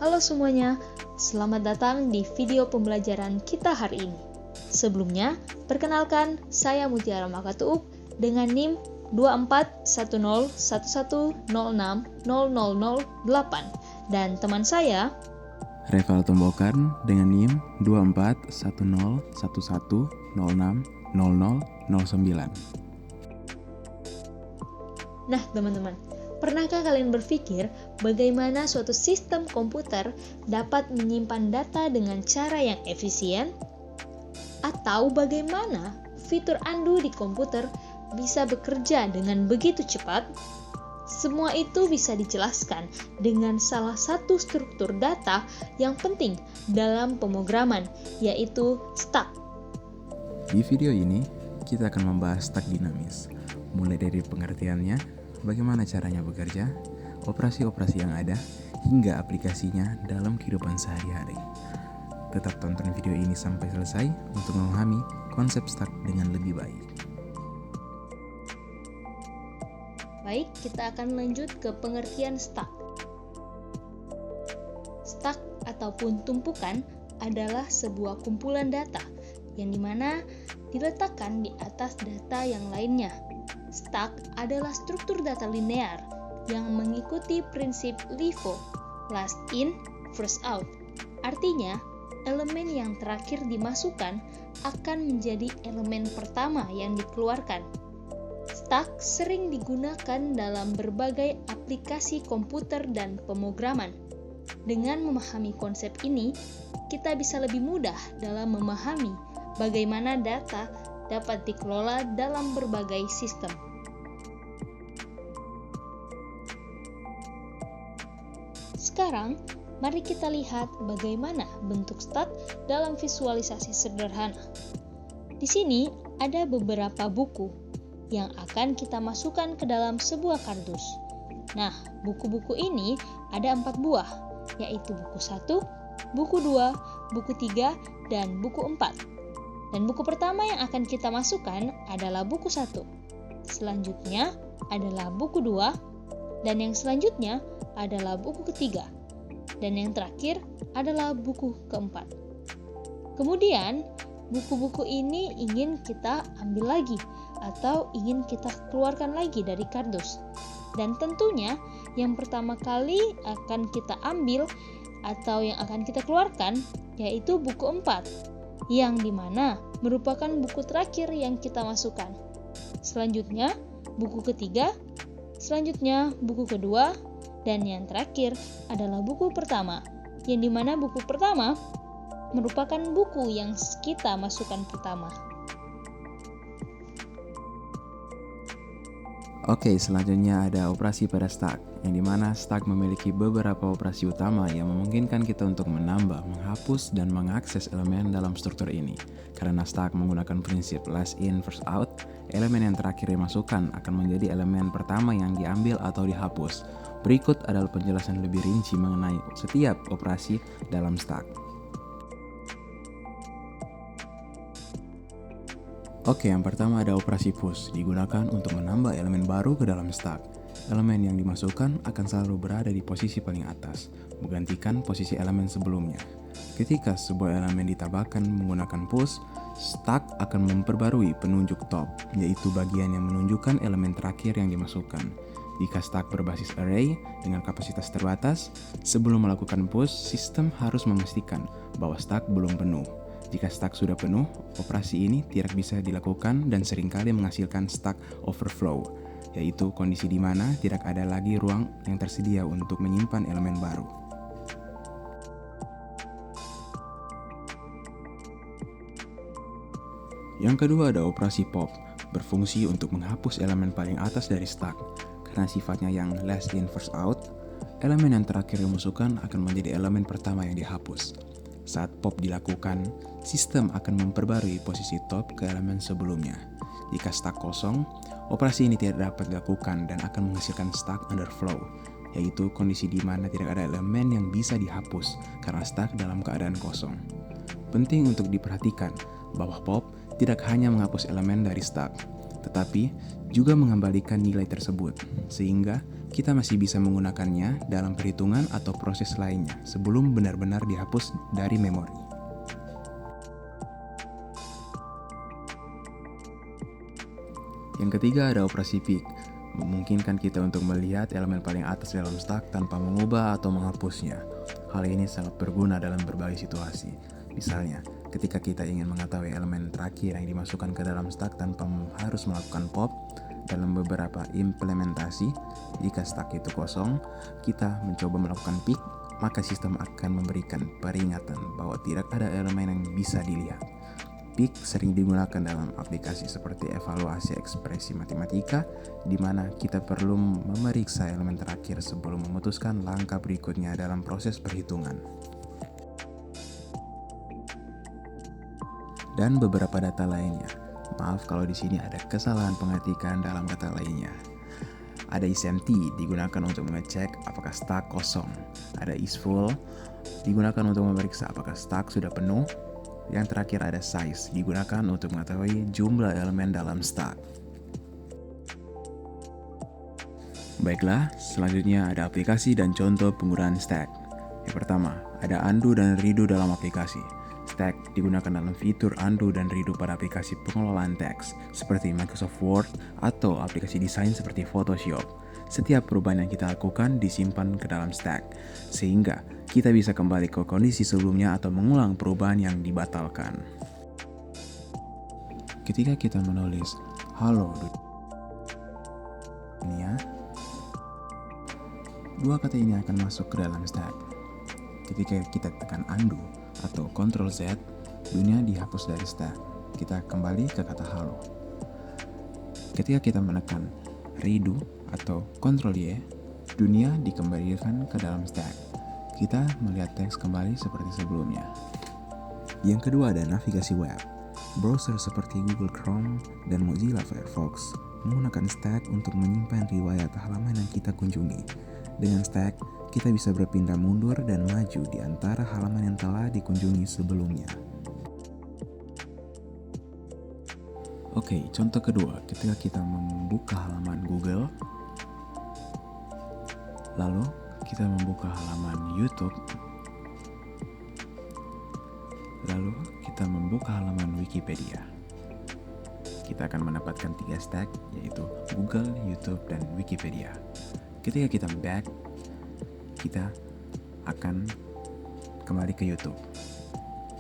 Halo semuanya, selamat datang di video pembelajaran kita hari ini. Sebelumnya, perkenalkan saya Mutiara Makatuub dengan NIM 241011006008 dan teman saya Reval Tombokan dengan NIM 241011060009. Nah teman-teman, pernahkah kalian berpikir bagaimana suatu sistem komputer dapat menyimpan data dengan cara yang efisien? Atau bagaimana fitur undo di komputer bisa bekerja dengan begitu cepat? Semua itu bisa dijelaskan dengan salah satu struktur data yang penting dalam pemrograman, yaitu stack. Di video ini, kita akan membahas stack dinamis, mulai dari pengertiannya, bagaimana caranya bekerja, operasi-operasi yang ada, hingga aplikasinya dalam kehidupan sehari-hari. Tetap tonton video ini sampai selesai untuk memahami konsep stack dengan lebih baik. Baik, kita akan lanjut ke pengertian stack. Stack ataupun tumpukan adalah sebuah kumpulan data yang dimana diletakkan di atas data yang lainnya. Stack adalah struktur data linear yang mengikuti prinsip LIFO, last in, first out. Artinya, elemen yang terakhir dimasukkan akan menjadi elemen pertama yang dikeluarkan. Stack sering digunakan dalam berbagai aplikasi komputer dan pemrograman. Dengan memahami konsep ini, kita bisa lebih mudah dalam memahami bagaimana data dapat dikelola dalam berbagai sistem. Sekarang, mari kita lihat bagaimana bentuk stack dalam visualisasi sederhana. Di sini ada beberapa buku yang akan kita masukkan ke dalam sebuah kardus. Nah, buku-buku ini ada 4 buah, yaitu buku 1, buku 2, buku 3, dan buku 4. Dan buku pertama yang akan kita masukkan adalah buku 1. Selanjutnya adalah buku 2, dan yang selanjutnya adalah buku ketiga. Dan yang terakhir adalah buku keempat. Kemudian, buku-buku ini ingin kita ambil lagi atau ingin kita keluarkan lagi dari kardus. Dan tentunya yang pertama kali akan kita ambil atau yang akan kita keluarkan yaitu buku 4, yang dimana merupakan buku terakhir yang kita masukkan. Selanjutnya buku ketiga, selanjutnya buku kedua, dan yang terakhir adalah buku pertama, yang dimana buku pertama merupakan buku yang kita masukkan pertama. Oke, selanjutnya ada operasi pada stack, yang dimana stack memiliki beberapa operasi utama yang memungkinkan kita untuk menambah, menghapus, dan mengakses elemen dalam struktur ini. Karena stack menggunakan prinsip last in, first out, elemen yang terakhir dimasukkan akan menjadi elemen pertama yang diambil atau dihapus. Berikut adalah penjelasan lebih rinci mengenai setiap operasi dalam stack. Oke, yang pertama ada operasi push, digunakan untuk menambah elemen baru ke dalam stack. Elemen yang dimasukkan akan selalu berada di posisi paling atas, menggantikan posisi elemen sebelumnya. Ketika sebuah elemen ditambahkan menggunakan push, stack akan memperbarui penunjuk top, yaitu bagian yang menunjukkan elemen terakhir yang dimasukkan. Jika stack berbasis array dengan kapasitas terbatas, sebelum melakukan push, sistem harus memastikan bahwa stack belum penuh. Jika stack sudah penuh, operasi ini tidak bisa dilakukan dan seringkali menghasilkan stack overflow, yaitu kondisi di mana tidak ada lagi ruang yang tersedia untuk menyimpan elemen baru. Yang kedua ada operasi pop, berfungsi untuk menghapus elemen paling atas dari stack. Karena sifatnya yang last in first out, elemen yang terakhir dimasukkan akan menjadi elemen pertama yang dihapus. Saat pop dilakukan, sistem akan memperbarui posisi top ke elemen sebelumnya. Jika stack kosong, operasi ini tidak dapat dilakukan dan akan menghasilkan stack underflow, yaitu kondisi di mana tidak ada elemen yang bisa dihapus karena stack dalam keadaan kosong. Penting untuk diperhatikan bahwa pop tidak hanya menghapus elemen dari stack, tetapi juga mengembalikan nilai tersebut, sehingga kita masih bisa menggunakannya dalam perhitungan atau proses lainnya sebelum benar-benar dihapus dari memori. Yang ketiga ada operasi pick, memungkinkan kita untuk melihat elemen paling atas dalam stack tanpa mengubah atau menghapusnya. Hal ini sangat berguna dalam berbagai situasi. Misalnya, ketika kita ingin mengetahui elemen terakhir yang dimasukkan ke dalam stack tanpa harus melakukan pop. Dalam beberapa implementasi, jika stack itu kosong, kita mencoba melakukan pick, maka sistem akan memberikan peringatan bahwa tidak ada elemen yang bisa dilihat. Pick sering digunakan dalam aplikasi seperti evaluasi ekspresi matematika, di mana kita perlu memeriksa elemen terakhir sebelum memutuskan langkah berikutnya dalam proses perhitungan. Dan beberapa data lainnya. Maaf kalau di sini ada kesalahan pengetikan dalam kata lainnya. Ada isEmpty digunakan untuk mengecek apakah stack kosong. Ada isFull digunakan untuk memeriksa apakah stack sudah penuh. Yang terakhir ada size digunakan untuk mengetahui jumlah elemen dalam stack. Baiklah, selanjutnya ada aplikasi dan contoh penggunaan stack. Yang pertama, ada undo dan redo dalam aplikasi. Stack digunakan dalam fitur undo dan redo pada aplikasi pengelolaan teks seperti Microsoft Word atau aplikasi desain seperti Photoshop. Setiap perubahan yang kita lakukan disimpan ke dalam stack, sehingga kita bisa kembali ke kondisi sebelumnya atau mengulang perubahan yang dibatalkan. Ketika kita menulis "Halo dunia", dua kata ini akan masuk ke dalam stack. Ketika kita tekan undo atau Ctrl Z, dunia dihapus dari stack. Kita kembali ke kata halo. Ketika kita menekan redo atau Ctrl Y, dunia dikembalikan ke dalam stack. Kita melihat teks kembali seperti sebelumnya. Yang kedua ada navigasi web. Browser seperti Google Chrome dan Mozilla Firefox menggunakan stack untuk menyimpan riwayat halaman yang kita kunjungi. Dengan stack, kita bisa berpindah mundur dan maju di antara halaman yang telah dikunjungi sebelumnya. Oke, contoh kedua, ketika kita membuka halaman Google, lalu kita membuka halaman YouTube, lalu kita membuka halaman Wikipedia. Kita akan mendapatkan 3 stack, yaitu Google, YouTube, dan Wikipedia. Ketika kita back, kita akan kembali ke YouTube.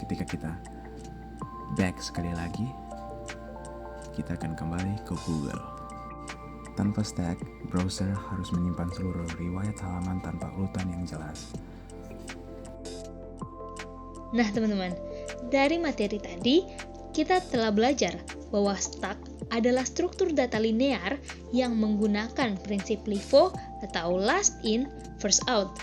Ketika kita back sekali lagi, kita akan kembali ke Google. Tanpa stack, browser harus menyimpan seluruh riwayat halaman tanpa urutan yang jelas. Nah teman-teman, dari materi tadi, kita telah belajar bahwa stack adalah struktur data linear yang menggunakan prinsip LIFO atau last in, first out.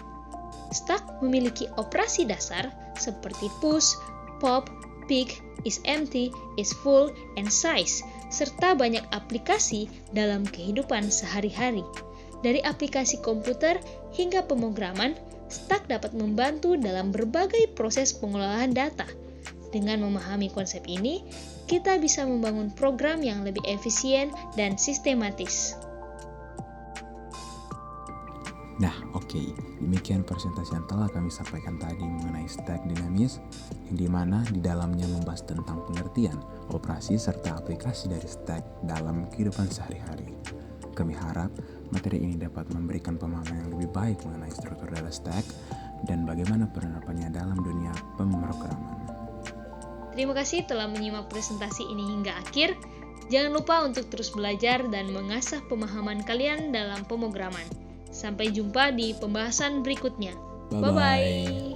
Stack memiliki operasi dasar seperti push, pop, pick, isEmpty, isFull, and size, serta banyak aplikasi dalam kehidupan sehari-hari. Dari aplikasi komputer hingga pemrograman, stack dapat membantu dalam berbagai proses pengelolaan data. Dengan memahami konsep ini, kita bisa membangun program yang lebih efisien dan sistematis. Nah, oke. Demikian presentasi yang telah kami sampaikan tadi mengenai stack dinamis, yang dimana di dalamnya membahas tentang pengertian, operasi, serta aplikasi dari stack dalam kehidupan sehari-hari. Kami harap materi ini dapat memberikan pemahaman yang lebih baik mengenai struktur data stack dan bagaimana penerapannya dalam dunia pemrograman. Terima kasih telah menyimak presentasi ini hingga akhir. Jangan lupa untuk terus belajar dan mengasah pemahaman kalian dalam pemrograman. Sampai jumpa di pembahasan berikutnya. Bye-bye.